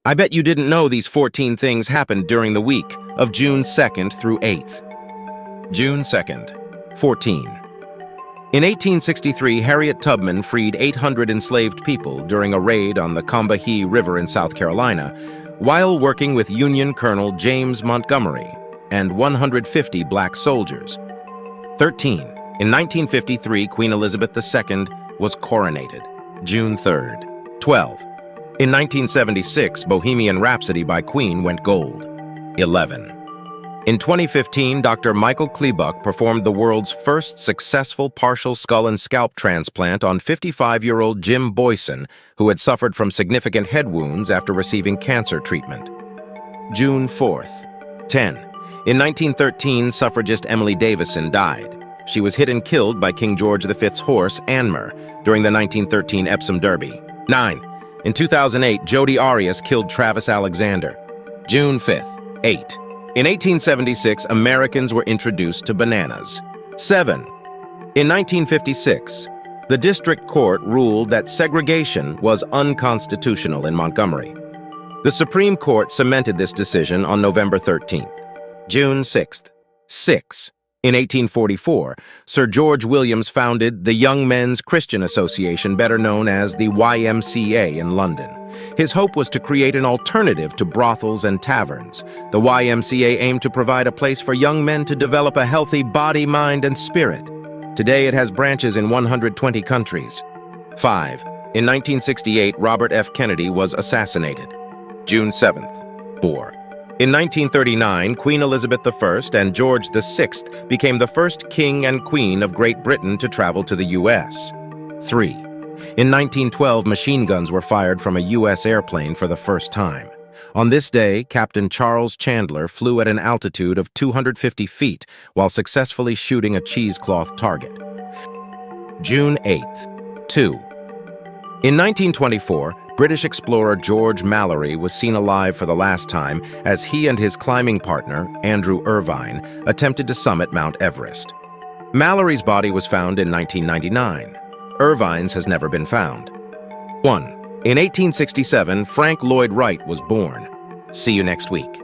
I bet you didn't know these 14 things happened during the week of June 2nd through 8th. June 2nd, 14. In 1863, Harriet Tubman freed 800 enslaved people during a raid on the Combahee River in South Carolina while working with Union Colonel James Montgomery and 150 black soldiers. 13. In 1953, Queen Elizabeth II was coronated, June 3rd. 12. In 1976, Bohemian Rhapsody by Queen went gold. 11. In 2015, Dr. Michael Klebuck performed the world's first successful partial skull and scalp transplant on 55-year-old Jim Boyson, who had suffered from significant head wounds after receiving cancer treatment. June 4th. 10. In 1913, suffragist Emily Davison died. She was hit and killed by King George V's horse, Anmer, during the 1913 Epsom Derby. 9. In 2008, Jodi Arias killed Travis Alexander. June 5th. 8. In 1876, Americans were introduced to bananas. 7. In 1956, the district court ruled that segregation was unconstitutional in Montgomery. The Supreme Court cemented this decision on November 13th. June 6th. 6. In 1844, Sir George Williams founded the Young Men's Christian Association, better known as the YMCA in London. His hope was to create an alternative to brothels and taverns. The YMCA aimed to provide a place for young men to develop a healthy body, mind, and spirit. Today it has branches in 120 countries. 5. In 1968, Robert F. Kennedy was assassinated. June 7th. 4. In 1939, Queen Elizabeth I and George VI became the first king and queen of Great Britain to travel to the U.S. 3. In 1912, machine guns were fired from a U.S. airplane for the first time. On this day, Captain Charles Chandler flew at an altitude of 250 feet while successfully shooting a cheesecloth target. June 8th. 2. In 1924, British explorer George Mallory was seen alive for the last time as he and his climbing partner, Andrew Irvine, attempted to summit Mount Everest. Mallory's body was found in 1999. Irvine's has never been found. 1. In 1867, Frank Lloyd Wright was born. See you next week.